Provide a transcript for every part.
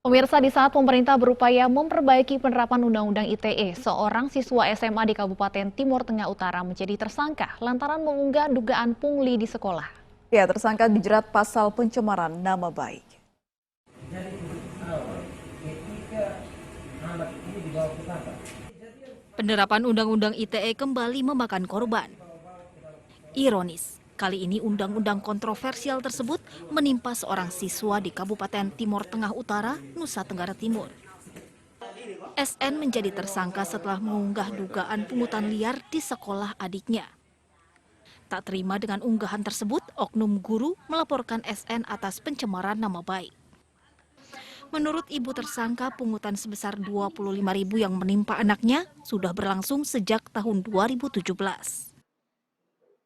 Pemirsa, di saat pemerintah berupaya memperbaiki penerapan Undang-Undang ITE, seorang siswa SMA di Kabupaten Timur Tengah Utara menjadi tersangka lantaran mengunggah dugaan pungli di sekolah. Ya, tersangka dijerat pasal pencemaran nama baik. Penerapan Undang-Undang ITE kembali memakan korban. Ironis, kali ini undang-undang kontroversial tersebut menimpa seorang siswa di Kabupaten Timur Tengah Utara, Nusa Tenggara Timur. SN menjadi tersangka setelah mengunggah dugaan pungutan liar di sekolah adiknya. Tak terima dengan unggahan tersebut, oknum guru melaporkan SN atas pencemaran nama baik. Menurut ibu tersangka, pungutan sebesar Rp25.000 yang menimpa anaknya sudah berlangsung sejak tahun 2017.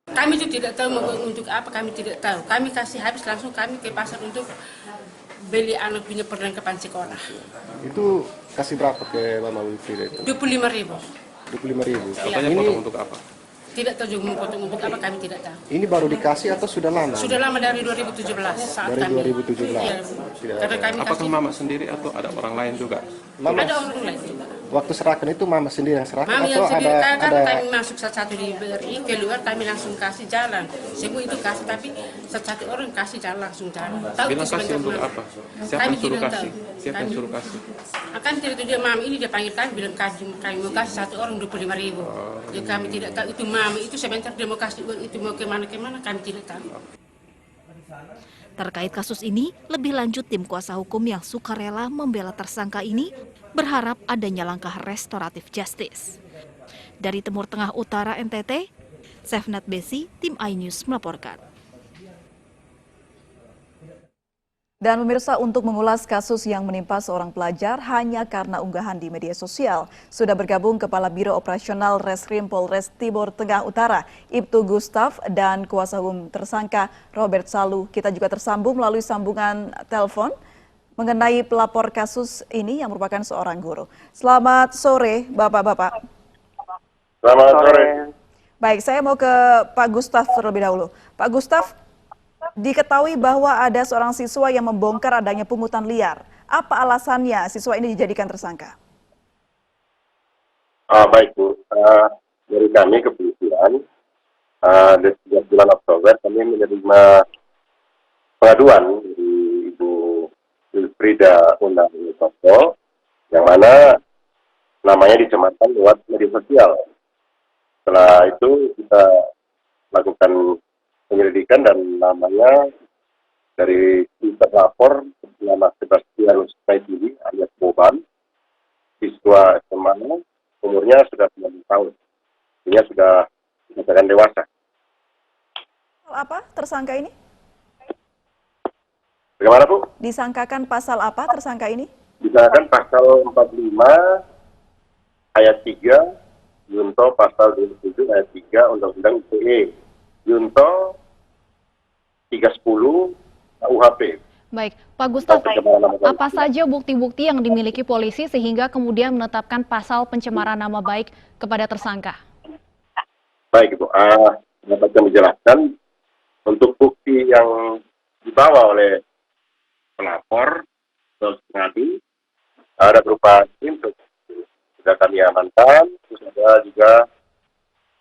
Kami juga tidak tahu untuk apa, kami tidak tahu. Kami kasih habis langsung kami ke pasar untuk beli anak punya perlengkapan sekolah. Itu kasih berapa ke Mama Wilfrida itu? 25.000. 25.000. Katanya potong untuk apa? Tidak tahu juga memotong untuk apa, kami tidak tahu. Ini baru dikasih atau sudah lama? Sudah lama dari 2017 saat Dari kami. 2017. Iya. Karena kami Apakah kasih, Mama sendiri atau ada orang lain juga? Mama, ada orang lain juga. waktu serahkan itu Mama sendiri yang serahkan Mami atau yang sendiri, ada karena kami masuk satu di BRI, keluar kami langsung kasih jalan. Semua itu kasih, tapi satu orang kasih jalan, langsung jalan. Tahu Bilang itu kasih sebentar untuk mana. apa? Siapa Kami yang suruh tidak kasih? tahu. Siapa yang suruh kasih? Akan tidak tahu dia mami ini dia panggil kami bilang kami mau kasih satu orang 25.000. Ya kami tidak tahu itu mami itu sebentar dia mau kasih uang itu mau kemana kami tidak tahu. Terkait kasus ini, lebih lanjut tim kuasa hukum yang sukarela membela tersangka ini berharap adanya langkah restoratif justice. Dari Timur Tengah Utara NTT, Sefnat Besi, tim iNews melaporkan. Dan pemirsa, untuk mengulas kasus yang menimpa seorang pelajar hanya karena unggahan di media sosial, sudah bergabung Kepala Biro Operasional Reskrim Polres Timur Tengah Utara, Ibtu Gustaf, dan kuasa hukum tersangka Robert Salu. Kita juga tersambung melalui sambungan telepon mengenai pelapor kasus ini yang merupakan seorang guru. Selamat sore, Bapak-bapak. Selamat sore. Baik, saya mau ke Pak Gustaf terlebih dahulu. Pak Gustaf, diketahui bahwa ada seorang siswa yang membongkar adanya pungutan liar. Apa alasannya siswa ini dijadikan tersangka? Baik Bu, dari kami kepolisian, dari sejak bulan Oktober kami menerima pengaduan dari Ibu Wilfrida Undang Toto, yang mana namanya dicemarkan lewat media sosial. Setelah itu kita lakukan penyelidikan dan namanya dari terlapor bernama Sebastian Sumaidi alias Boban, siswa SMA, umurnya sudah 9 tahun. Dia sudah dikatakan dewasa. Apa tersangka ini? Bagaimana Bu? Disangkakan pasal apa tersangka ini? Misalkan pasal 45 ayat 3, Junto pasal 27 ayat 3 Undang-Undang ITE, Junto 310 KUHP. Baik, Pak Gustaf, apa saja bukti-bukti yang dimiliki polisi sehingga kemudian menetapkan pasal pencemaran nama baik kepada tersangka? Baik Ibu, dapat kami jelaskan untuk bukti yang dibawa oleh pelapor atau pengadu ada berupa SIM, sudah kami amankan, terus ada juga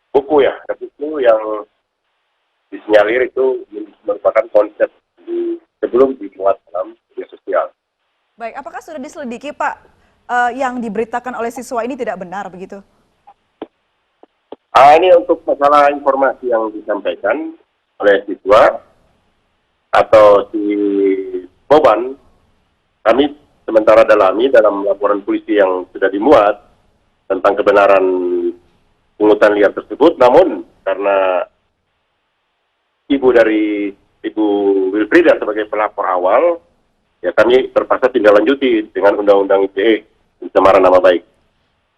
buku ya, ada buku yang disinyalir itu merupakan konsep sebelum dimuat dalam media sosial. Baik, apakah sudah diselidiki Pak yang diberitakan oleh siswa ini tidak benar begitu? Ini untuk masalah informasi yang disampaikan oleh siswa atau si Boban, kami sementara dalami dalam laporan polisi yang sudah dimuat tentang kebenaran pungutan liar tersebut, namun karena ibu dari Ibu Wilfrida sebagai pelapor awal, ya kami terpaksa tindak lanjuti dengan Undang-Undang ITE, pencemaran nama baik.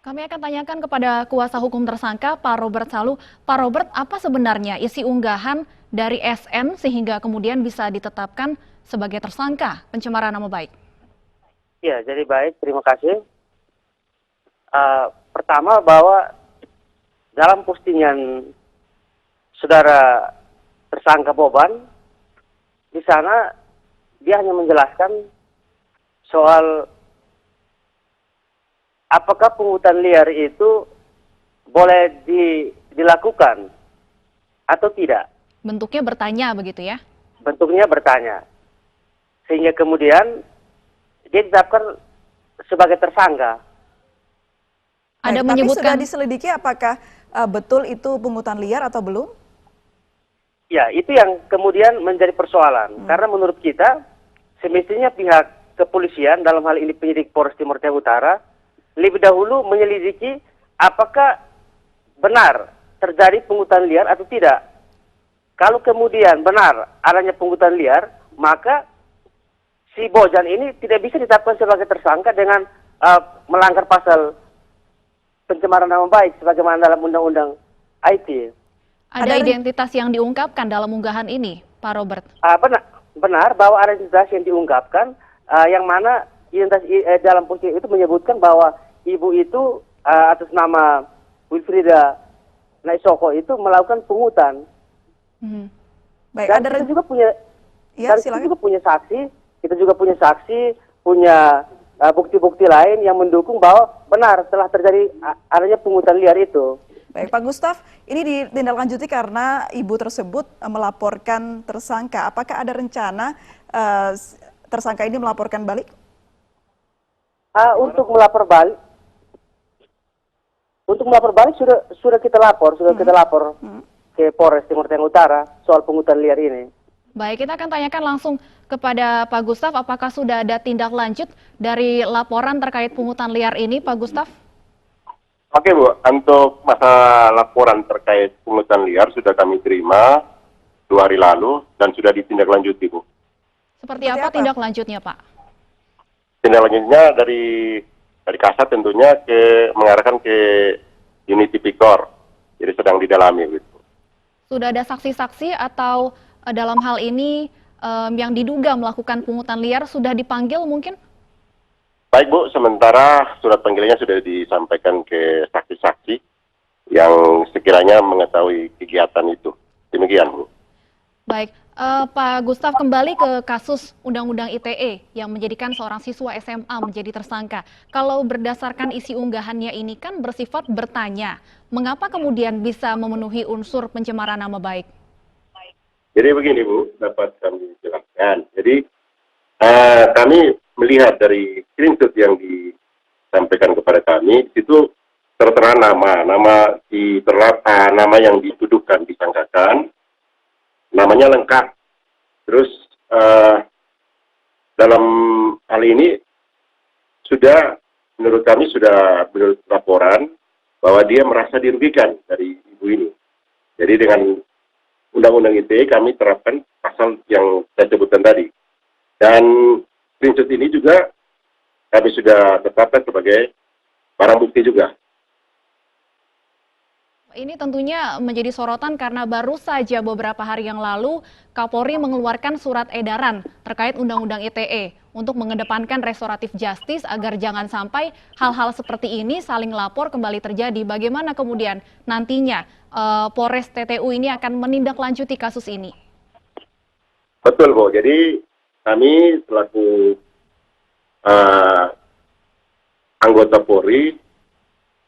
Kami akan tanyakan kepada kuasa hukum tersangka, Pak Robert Salu. Pak Robert, apa sebenarnya isi unggahan dari SN sehingga kemudian bisa ditetapkan sebagai tersangka pencemaran nama baik? Ya, jadi baik, terima kasih. Pertama bahwa dalam postingan saudara tersangka Boban, di sana dia hanya menjelaskan soal apakah pungutan liar itu boleh dilakukan atau tidak. Bentuknya bertanya begitu ya? Bentuknya bertanya. Sehingga kemudian dia ditetapkan sebagai tersangka. Ada Tapi menyebutkan sudah diselidiki apakah betul itu pungutan liar atau belum? Ya, itu yang kemudian menjadi persoalan. Karena menurut kita, semestinya pihak kepolisian, dalam hal ini penyidik Polres Timur Tengah Utara, lebih dahulu menyelidiki apakah benar terjadi pungutan liar atau tidak. Kalau kemudian benar adanya pungutan liar, maka si Bojan ini tidak bisa ditetapkan sebagai tersangka dengan melanggar pasal pencemaran nama baik sebagaimana dalam Undang-Undang IT. ada identitas yang diungkapkan dalam unggahan ini, Pak Robert. Benar bahwa ada identitas yang diungkapkan, yang mana identitas dalam postingan itu menyebutkan bahwa ibu itu atas nama Wilfrida Naisoko itu melakukan pungutan. Baik, Dan kita juga punya, Ya, dan kita silakan. juga punya saksi, punya bukti-bukti lain yang mendukung bahwa benar telah terjadi adanya pungutan liar itu. Baik, Pak Gustaf, ini ditindaklanjuti karena ibu tersebut melaporkan tersangka. Apakah ada rencana tersangka ini melaporkan balik? Untuk melapor balik sudah kita lapor ke Polres Timur Tengah Utara soal pungutan liar ini. Baik, kita akan tanyakan langsung kepada Pak Gustaf, apakah sudah ada tindak lanjut dari laporan terkait pungutan liar ini, Pak Gustaf? Oke Bu, untuk masa laporan terkait pungutan liar sudah kami terima 2 hari lalu dan sudah ditindaklanjuti Bu. Seperti apa tindak lanjutnya, Pak? Tindaklanjutnya dari Kasat tentunya mengarahkan ke unit tipikor, jadi sedang didalami gitu. Sudah ada saksi-saksi atau dalam hal ini yang diduga melakukan pungutan liar sudah dipanggil mungkin? Baik Bu, sementara surat panggilannya sudah disampaikan ke saksi-saksi yang sekiranya mengetahui kegiatan itu. Demikian Bu. Baik, Pak Gustaf, kembali ke kasus Undang-Undang ITE yang menjadikan seorang siswa SMA menjadi tersangka. Kalau berdasarkan isi unggahannya ini kan bersifat bertanya, mengapa kemudian bisa memenuhi unsur pencemaran nama baik? Jadi begini Bu, dapat kami jelaskan. Jadi kami melihat dari screenshot yang disampaikan kepada kami, itu tertera nama yang dituduhkan, disangkakan, namanya lengkap. Terus dalam hal ini menurut kami sudah laporan bahwa dia merasa dirugikan dari ibu ini. Jadi dengan Undang-Undang ITE kami terapkan pasal yang saya sebutkan tadi. Dan screenshot ini juga kami sudah tetapkan sebagai barang bukti juga. Ini tentunya menjadi sorotan karena baru saja beberapa hari yang lalu Kapolri mengeluarkan surat edaran terkait Undang-Undang ITE untuk mengedepankan restoratif justice agar jangan sampai hal-hal seperti ini saling lapor kembali terjadi. Bagaimana kemudian nantinya Polres TTU ini akan menindaklanjuti kasus ini? Betul Bu, jadi kami selaku anggota Polri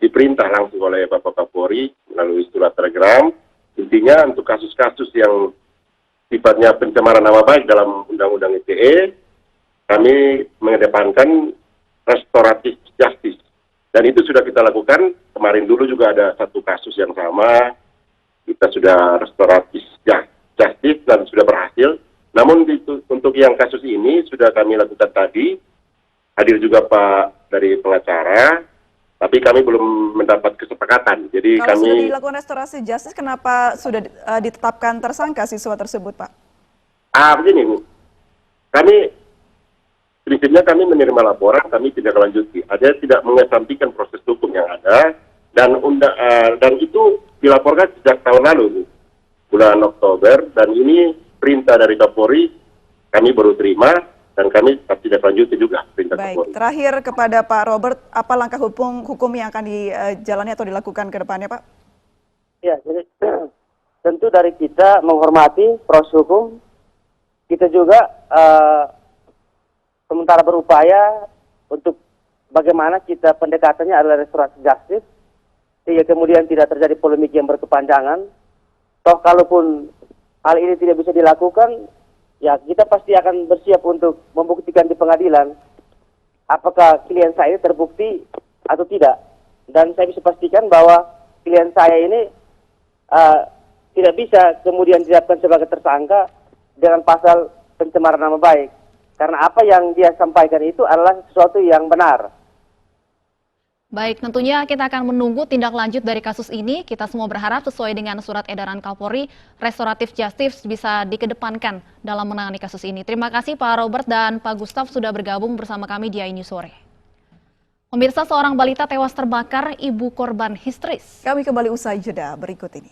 diperintah langsung oleh Bapak Kapolri melalui surat telegram. Intinya untuk kasus-kasus yang sifatnya pencemaran nama baik dalam Undang-Undang ITE, kami mengedepankan restoratif justice. Dan itu sudah kita lakukan, kemarin dulu juga ada satu kasus yang sama, kita sudah restoratif justice dan sudah berhasil. Namun untuk yang kasus ini sudah kami lakukan tadi, hadir juga Pak dari pengacara, tapi kami belum mendapat kesepakatan. Jadi Kalau kami sudah dilakukan restorasi justice, kenapa sudah ditetapkan tersangka siswa tersebut, Pak? Begini Bu, prinsipnya kami menerima laporan, kami tidak lanjuti. Ada tidak mengesampingkan proses hukum yang ada, dan itu dilaporkan sejak tahun lalu, Bu, bulan Oktober, dan ini perintah dari Kapolri, kami baru terima, dan kami tidak lanjuti juga perintah Baik, Kapolri. terakhir kepada Pak Robert, apa langkah hukum yang akan dijalani atau dilakukan ke depannya, Pak? Ya, jadi tentu dari kita menghormati proses hukum, kita juga sementara berupaya untuk bagaimana kita pendekatannya adalah restoratif justice, sehingga kemudian tidak terjadi polemik yang berkepanjangan. Toh kalaupun hal ini tidak bisa dilakukan, ya kita pasti akan bersiap untuk membuktikan di pengadilan apakah klien saya ini terbukti atau tidak. Dan saya bisa pastikan bahwa klien saya ini tidak bisa kemudian ditetapkan sebagai tersangka dengan pasal pencemaran nama baik. Karena apa yang dia sampaikan itu adalah sesuatu yang benar. Baik, tentunya kita akan menunggu tindak lanjut dari kasus ini. Kita semua berharap sesuai dengan surat edaran Kapolri, restoratif justice bisa dikedepankan dalam menangani kasus ini. Terima kasih Pak Robert dan Pak Gustaf sudah bergabung bersama kami di iNews Sore. Pemirsa, seorang balita tewas terbakar, ibu korban histeris. Kami kembali usai jeda berikut ini.